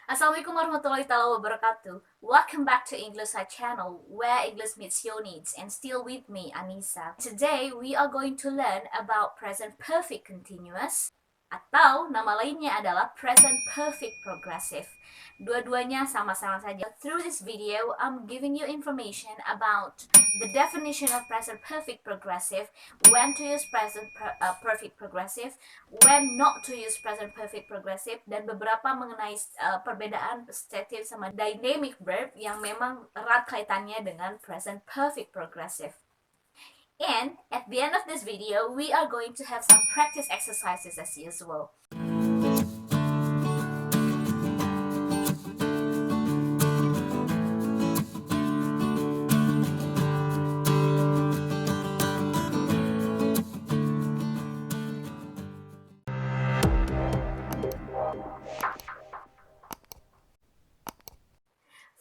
Assalamualaikum warahmatullahi wabarakatuh. Welcome back to English Side Channel, where English meets your needs, and still with me, Anissa. Today, we are going to learn about present perfect continuous, atau nama lainnya adalah present perfect progressive. Dua-duanya sama-sama saja. Through this video, I'm giving you information about the definition of present perfect progressive, when to use present perfect progressive, when not to use present perfect progressive, dan beberapa mengenai perbedaan stative sama dynamic verb yang memang erat kaitannya dengan present perfect progressive. And at the end of this video, we are going to have some practice exercises as usual.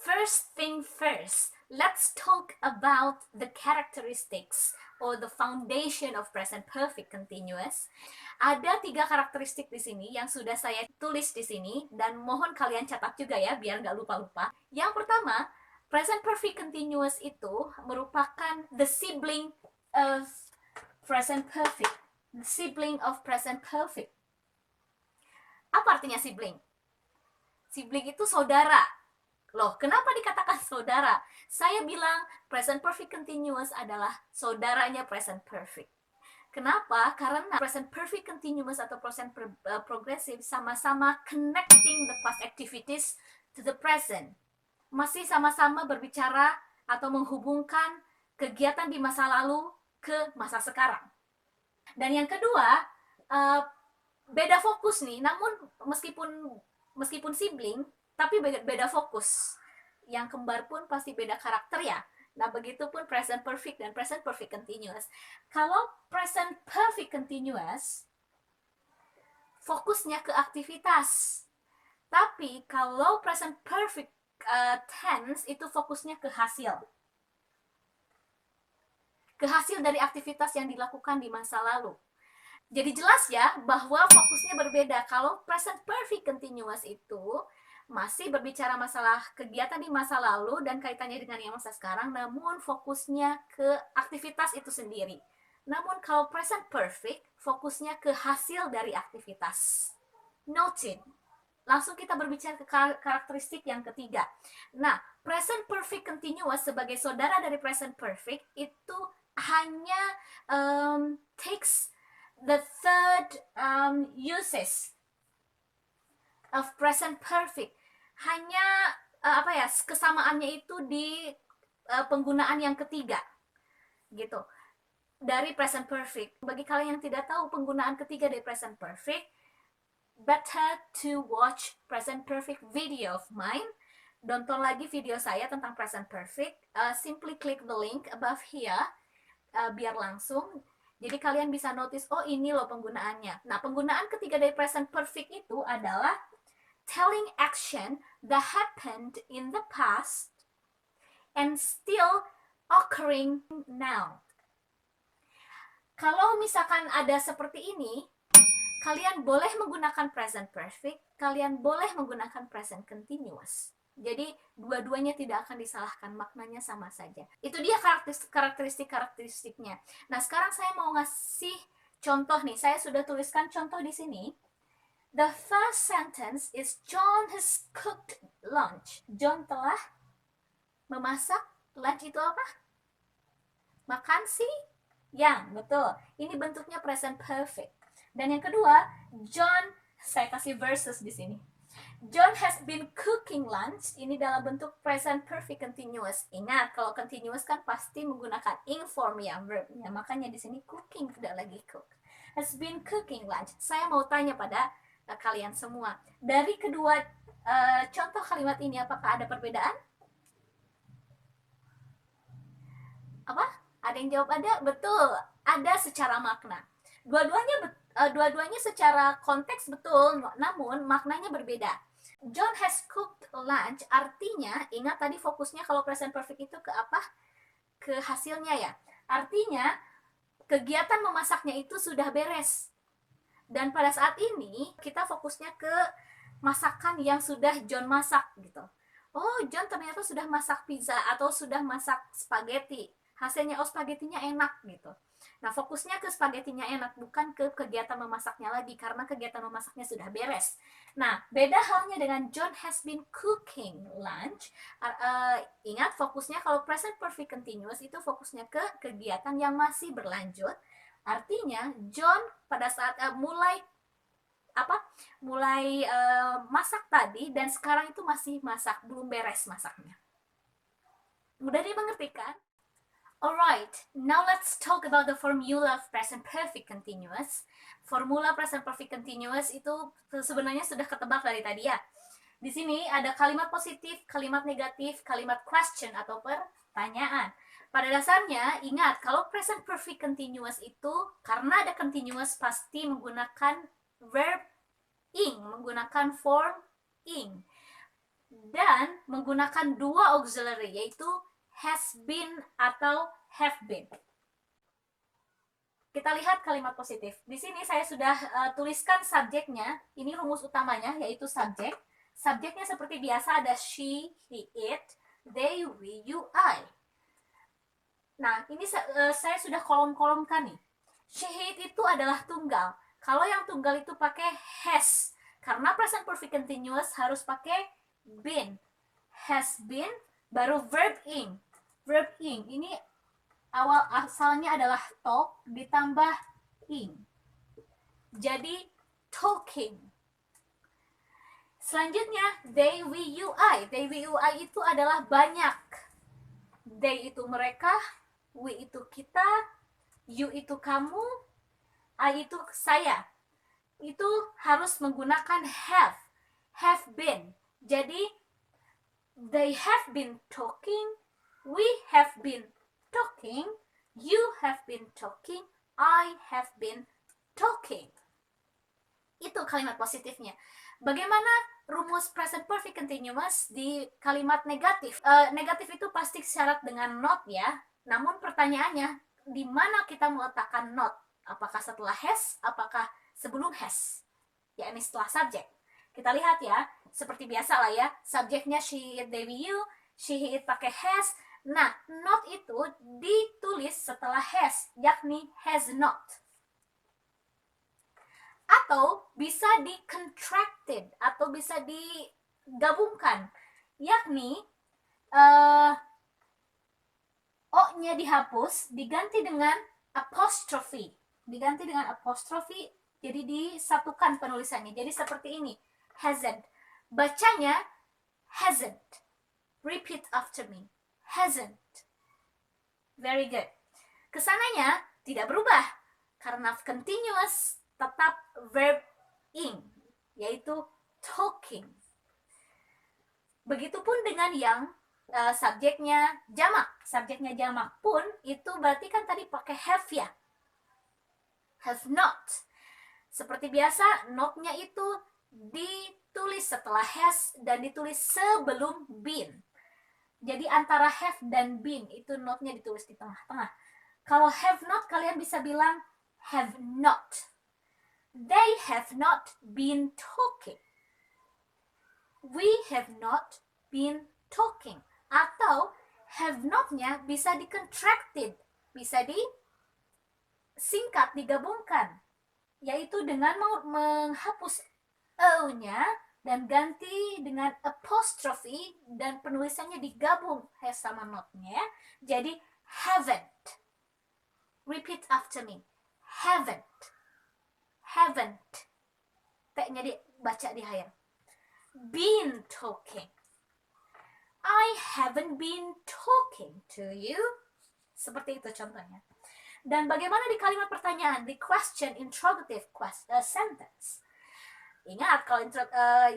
First thing first, let's talk about the characteristics or the foundation of present perfect continuous. Ada 3 karakteristik di sini yang sudah saya tulis di sini dan mohon kalian catat juga ya biar nggak lupa-lupa. Yang pertama, present perfect continuous itu merupakan the sibling of present perfect. The sibling of present perfect. Apa artinya sibling? Sibling itu saudara. Loh, kenapa dikatakan saudara? Saya bilang present perfect continuous adalah saudaranya present perfect. Kenapa? Karena present perfect continuous atau present progressive sama-sama connecting the past activities to the present. Masih sama-sama berbicara atau menghubungkan kegiatan di masa lalu ke masa sekarang. Dan yang kedua, beda fokus nih, namun meskipun sibling, tapi beda fokus. Yang kembar pun pasti beda karakter ya. Nah, begitupun present perfect dan present perfect continuous. Kalau present perfect continuous, fokusnya ke aktivitas. Tapi kalau present perfect tense, itu fokusnya ke hasil. Ke hasil dari aktivitas yang dilakukan di masa lalu. Jadi jelas ya bahwa fokusnya berbeda. Kalau present perfect continuous itu masih berbicara masalah kegiatan di masa lalu dan kaitannya dengan yang masa sekarang, namun fokusnya ke aktivitas itu sendiri. Namun kalau present perfect, fokusnya ke hasil dari aktivitas. Noted. Langsung kita berbicara ke karakteristik yang ketiga. Nah, present perfect continuous sebagai saudara dari present perfect itu hanya takes the third uses of present perfect. Hanya kesamaannya itu di penggunaan yang ketiga gitu dari present perfect. Bagi kalian yang tidak tahu penggunaan ketiga dari present perfect, better to watch present perfect video of mine. Tonton lagi video saya tentang present perfect. Simply click the link above here biar langsung. Jadi kalian bisa notice, oh ini loh penggunaannya. Nah, penggunaan ketiga dari present perfect itu adalah telling action that happened in the past and still occurring now. Kalau misalkan ada seperti ini, kalian boleh menggunakan present perfect, kalian boleh menggunakan present continuous. Jadi dua-duanya tidak akan disalahkan, maknanya sama saja. Itu dia karakteristiknya. Nah, sekarang saya mau ngasih contoh nih. Saya sudah tuliskan contoh di sini. The first sentence is John has cooked lunch. John telah memasak. Lunch itu apa? Makan siang, betul. Ini bentuknya present perfect. Dan yang kedua, John, saya kasih verses di sini. John has been cooking lunch. Ini dalam bentuk present perfect continuous. Ingat, kalau continuous kan pasti menggunakan inform ya verbnya. Makanya di sini cooking, tidak lagi cook. Has been cooking lunch. Saya mau tanya pada kalian semua. Dari kedua contoh kalimat ini, apakah ada perbedaan? Apa? Ada yang jawab ada? Betul. Ada secara makna. Dua-duanya secara konteks betul, namun maknanya berbeda. John has cooked lunch artinya, ingat tadi fokusnya kalau present perfect itu ke apa? Ke hasilnya ya. Artinya kegiatan memasaknya itu sudah beres. Dan pada saat ini kita fokusnya ke masakan yang sudah John masak gitu. Oh, John ternyata sudah masak pizza atau sudah masak spaghetti. Hasilnya, oh, spagettinya enak gitu. Nah, fokusnya ke spagettinya enak, bukan ke kegiatan memasaknya lagi, karena kegiatan memasaknya sudah beres. Nah, beda halnya dengan John has been cooking lunch. Ingat, fokusnya kalau present perfect continuous itu fokusnya ke kegiatan yang masih berlanjut. Artinya, John pada saat mulai masak tadi, dan sekarang itu masih masak, belum beres masaknya. Mudah dimengerti kan? Alright, now let's talk about the formula of present perfect continuous. Formula present perfect continuous itu sebenarnya sudah ketebak dari tadi ya. Di sini ada kalimat positif, kalimat negatif, kalimat question atau pertanyaan. Pada dasarnya, ingat, kalau present perfect continuous itu, karena ada continuous pasti menggunakan verb ing, menggunakan form ing, dan menggunakan dua auxiliary, yaitu has been atau have been. Kita lihat kalimat positif. Di sini saya sudah tuliskan subjeknya. Ini rumus utamanya, yaitu subjek. Subjeknya seperti biasa ada she, he, it, they, we, you, I. Nah, ini saya sudah kolom-kolomkan nih. She, he, it itu adalah tunggal. Kalau yang tunggal itu pakai has. Karena present perfect continuous harus pakai been. Has been, baru verb ing. Verb ing ini awal asalnya adalah talk ditambah ing. Jadi talking. Selanjutnya they, we, you, I. They, we, you, I itu adalah banyak. They itu mereka, we itu kita, you itu kamu, I itu saya. Itu harus menggunakan have been. Jadi they have been talking, we have been talking, you have been talking, I have been talking. Itu kalimat positifnya. Bagaimana rumus present perfect continuous di kalimat negatif? Negatif itu pasti syarat dengan not ya. Namun pertanyaannya, di mana kita meletakkan not? Apakah setelah has? Apakah sebelum has? Ya, ini setelah subjek. Kita lihat ya, seperti biasa lah ya. Subjeknya she, it, they, we, you. She, it pakai has. Nah, not itu ditulis setelah has, yakni has not. Atau bisa di-contracted, atau bisa digabungkan, yakni O-nya dihapus, diganti dengan apostrophe. Diganti dengan apostrophe, jadi disatukan penulisannya. Jadi seperti ini, hasn't. Bacanya hasn't. Repeat after me. Hasn't. Very good. Kesananya tidak berubah, karena continuous tetap verb ing, yaitu talking. Begitupun dengan yang subjeknya jamak. Subjeknya jamak pun itu berarti kan tadi pakai have ya. Have not. Seperti biasa, not-nya itu ditulis setelah has dan ditulis sebelum been. Jadi antara have dan been itu not-nya ditulis di tengah-tengah. Kalau have not, kalian bisa bilang have not. They have not been talking. We have not been talking. Atau have not-nya bisa di-contracted, bisa disingkat, digabungkan, yaitu dengan menghapus o-nya dan ganti dengan apostrophe dan penulisannya digabung has sama not-nya, jadi haven't. Repeat after me. Haven't. Haven't. T-nya dibaca di akhir. Been talking. I haven't been talking to you. Seperti itu contohnya. Dan bagaimana di kalimat pertanyaan, di question interrogative sentence? Ingat, kalau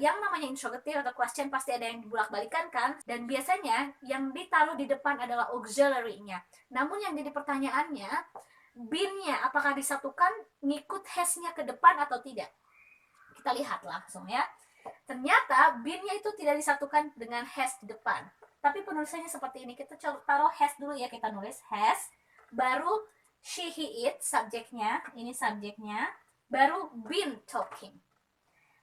yang namanya interrogative atau question pasti ada yang dibulak-balikan kan? Dan biasanya yang ditaruh di depan adalah auxiliary-nya. Namun yang jadi pertanyaannya, been-nya apakah disatukan ngikut has-nya ke depan atau tidak? Kita lihat langsung ya. Ternyata been-nya itu tidak disatukan dengan has di depan. Tapi penulisannya seperti ini. Kita taruh has dulu ya, kita nulis has. Baru she, he, it, subjeknya. Ini subjeknya. Baru been talking.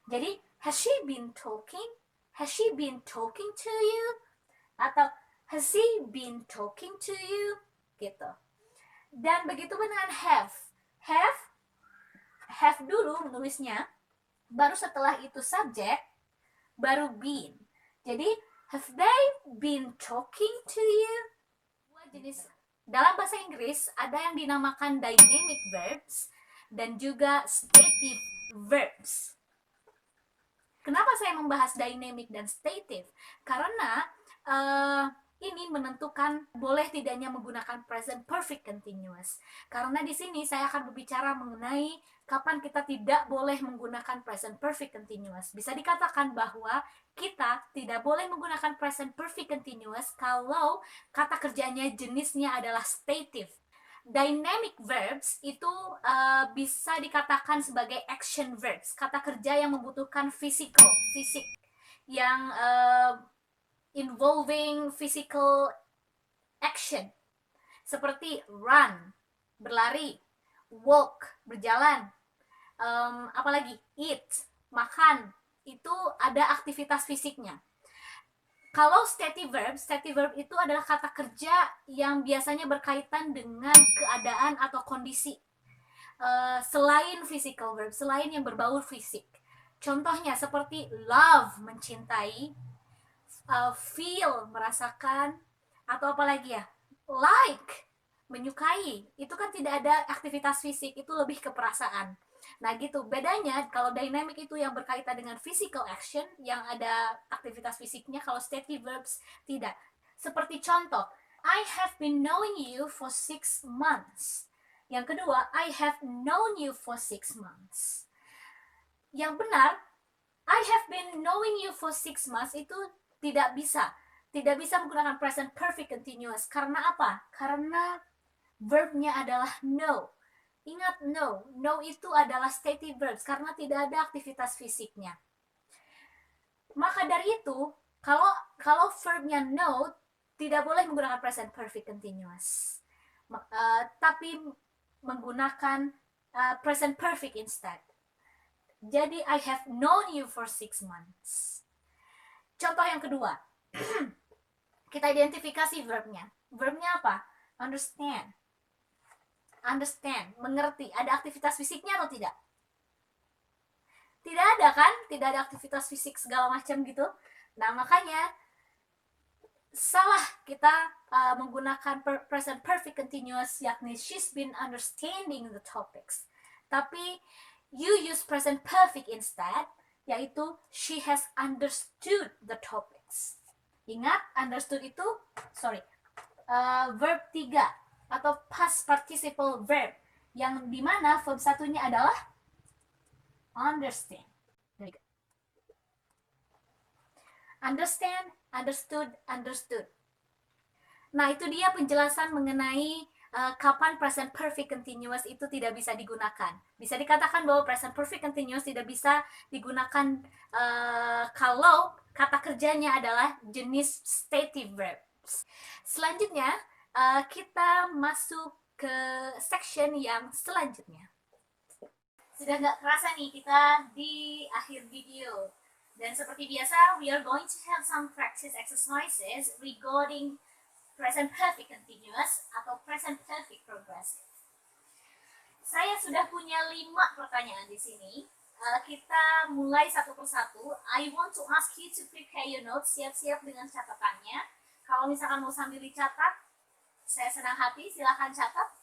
Jadi Has she been talking? Has she been talking to you? Atau has he been talking to you? Gitu. Dan begitu pun dengan have. Have dulu menulisnya, baru setelah itu subject, baru been. Jadi, have they been talking to you? Dua jenis. Dalam bahasa Inggris ada yang dinamakan dynamic verbs dan juga stative verbs. Kenapa saya membahas dynamic dan stative? Karena ini menentukan boleh tidaknya menggunakan present perfect continuous. Karena di sini saya akan berbicara mengenai kapan kita tidak boleh menggunakan present perfect continuous. Bisa dikatakan bahwa kita tidak boleh menggunakan present perfect continuous kalau kata kerjanya jenisnya adalah stative. Dynamic verbs itu bisa dikatakan sebagai action verbs, kata kerja yang membutuhkan fisik, yang involving physical action, seperti run, berlari, walk, berjalan, apalagi eat, makan, itu ada aktivitas fisiknya. Kalau stative verb itu adalah kata kerja yang biasanya berkaitan dengan keadaan atau kondisi, selain physical verb, selain yang berbau fisik. Contohnya seperti love, mencintai, feel, merasakan, atau apalagi ya, like, menyukai. Itu kan tidak ada aktivitas fisik, itu lebih ke perasaan. Nah gitu, bedanya kalau dynamic itu yang berkaitan dengan physical action, yang ada aktivitas fisiknya, kalau stative verbs tidak. Seperti contoh, I have been knowing you for 6 months. Yang kedua, I have known you for 6 months. Yang benar, I have been knowing you for 6 months itu tidak bisa menggunakan present perfect continuous. Karena apa? Karena verbnya adalah know. Ingat know itu adalah stative verbs karena tidak ada aktivitas fisiknya. Maka dari itu, kalau verbnya know tidak boleh menggunakan present perfect continuous, tapi menggunakan present perfect instead. Jadi I have known you for 6 months. Contoh yang kedua, kita identifikasi verbnya. Verbnya apa? Understand, mengerti. Ada aktivitas fisiknya atau tidak? Tidak ada kan? Tidak ada aktivitas fisik segala macam gitu. Nah makanya salah kita menggunakan present perfect continuous, yakni she's been understanding the topics. Tapi you use present perfect instead, yaitu she has understood the topics. Ingat, understood itu verb 3 atau past participle verb, yang dimana verb satunya adalah understand. Understand, understood. Nah itu dia penjelasan mengenai kapan present perfect continuous itu tidak bisa digunakan. Bisa dikatakan bahwa present perfect continuous tidak bisa digunakan kalau kata kerjanya adalah jenis stative verbs. Selanjutnya kita masuk ke section yang selanjutnya. Sudah nggak kerasa nih kita di akhir video. Dan seperti biasa, we are going to have some practice exercises regarding present perfect continuous atau present perfect progressive. Saya sudah punya 5 pertanyaan di sini. Kita mulai satu persatu. I want to ask you to prepare your notes, siap-siap dengan catatannya. Kalau misalkan mau sambil dicatat, saya senang hati, silahkan catat.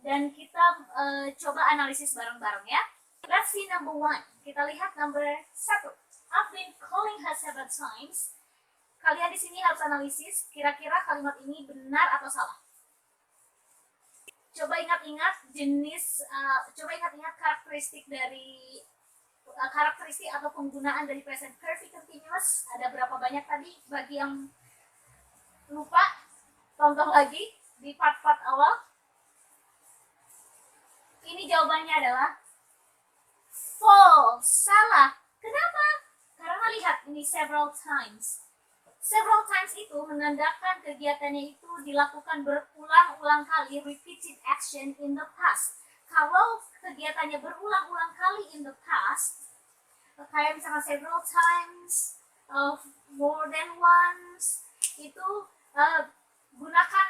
Dan kita coba analisis bareng-bareng ya. Let's see number 1. Kita lihat number 1. I've been calling her several times. Kalian di sini harus analisis, kira-kira kalimat ini benar atau salah. Coba ingat-ingat karakteristik dari karakteristik atau penggunaan dari present perfect continuous. Ada berapa banyak tadi? Bagi yang lupa, tonton lagi di part-part awal. Ini jawabannya adalah false, salah. Kenapa? Karena lihat ini several times. Several times itu menandakan kegiatannya itu dilakukan berulang-ulang kali, repeated action in the past. Kalau kegiatannya berulang-ulang kali in the past, kayak misalkan several times, more than once, itu gunakan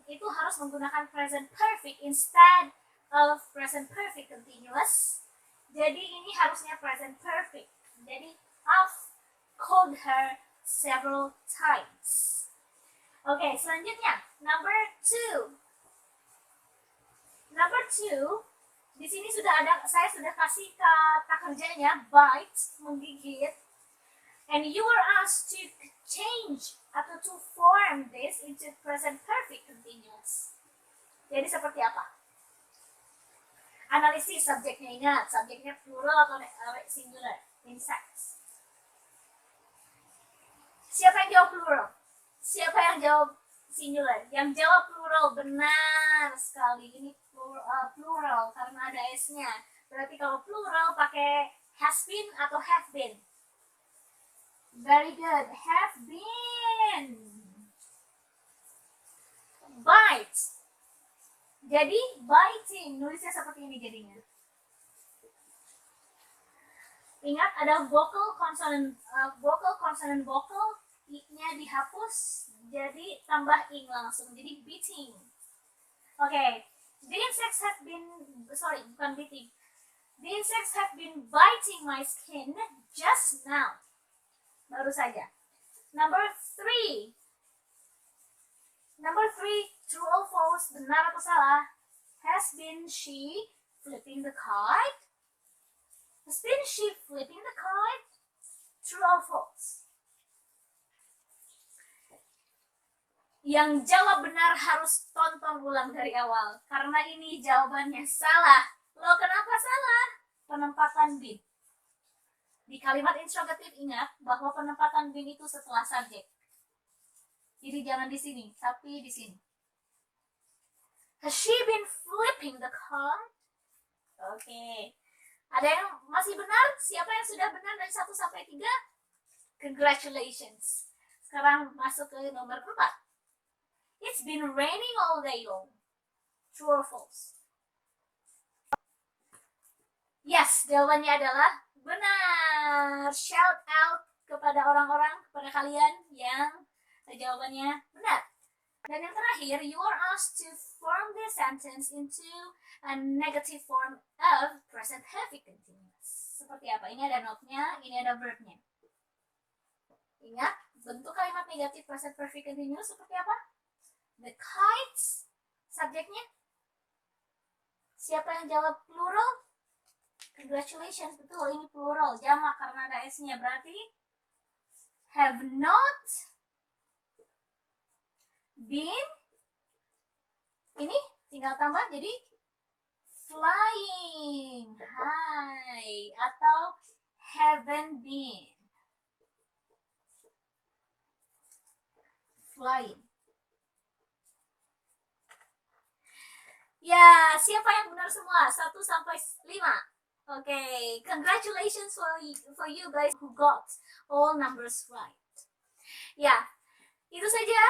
itu harus menggunakan present perfect instead of present perfect continuous. Jadi ini harusnya present perfect. Jadi I've called her several times. Oke, selanjutnya number 2. Number 2, di sini saya sudah kasih kata kerjanya bite, menggigit. And you were asked to change atau to form this into present perfect continuous. Jadi seperti apa? Analisis subjeknya, ingat, subjeknya plural atau singular, insects. Siapa yang jawab plural? Siapa yang jawab singular? Yang jawab plural, benar sekali. Ini plural karena ada S-nya. Berarti kalau plural pakai has been atau have been. Very good. Have been. Bite. Jadi biting. Nulisnya seperti ini jadinya. Ingat ada vocal consonant vocal. I-nya dihapus. Jadi tambah ing langsung. Jadi beating. Oke. The insects have been, bukan beating. The insects have been biting my skin just now. Baru saja. Number 3. True or false, benar atau salah? Has been she flipping the kite? Has been she flipping the kite? True or false? Yang jawab benar harus tonton ulang dari awal. Karena ini jawabannya salah. Loh, kenapa salah? Penempatan been. Di kalimat interrogatif ingat bahwa penempatan been itu setelah subjek. Jadi jangan di sini, tapi di sini. Has she been flipping the kite? Oke. Ada yang masih benar? Siapa yang sudah benar dari 1 sampai 3? Congratulations. Sekarang masuk ke nomor 4. It's been raining all day long. True or false? Yes, jawabannya adalah benar. Shout out kepada orang-orang, kepada kalian yang jawabannya benar. Dan yang terakhir, you are asked to form this sentence into a negative form of present perfect continuous. Seperti apa? Ini ada note-nya, ini ada verb-nya. Ingat, bentuk kalimat negatif present perfect continuous seperti apa? The kites, subjeknya. Siapa yang jawab plural? Congratulations, betul, ini plural, jamak karena ada S-nya. Berarti have not been, ini tinggal tambah jadi flying high atau haven't been flying. Ya, siapa yang benar semua? 1 sampai 5. Oke, congratulations for you guys who got all numbers right. Ya, itu saja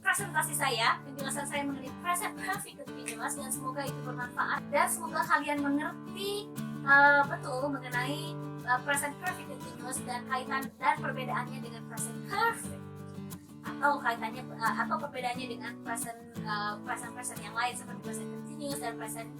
presentasi saya, penjelasan saya mengenai present perfect continuous, dan semoga itu bermanfaat dan semoga kalian mengerti betul mengenai present perfect continuous dan kaitan dan perbedaannya dengan present perfect, atau kaitannya atau perbedaannya dengan present yang lain seperti present continuous dan present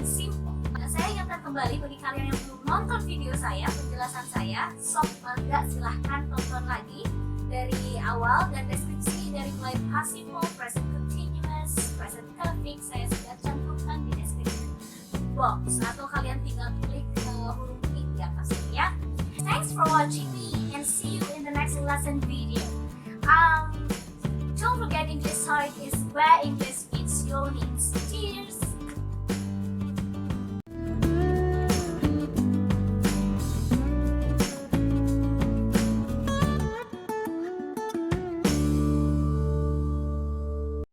simple. Nah, saya ingatkan kembali bagi kalian yang belum nonton video saya, penjelasan saya, sok mangga silahkan tonton lagi dari awal, dan deskripsi dari mulai past simple, present continuous, present perfect saya sudah cantumkan di description box, atau kalian tinggal klik huruf link di atasnya ya. Thanks for watching me and see you in the next lesson video. Don't forget, English Side is where English meets your needs. Cheers!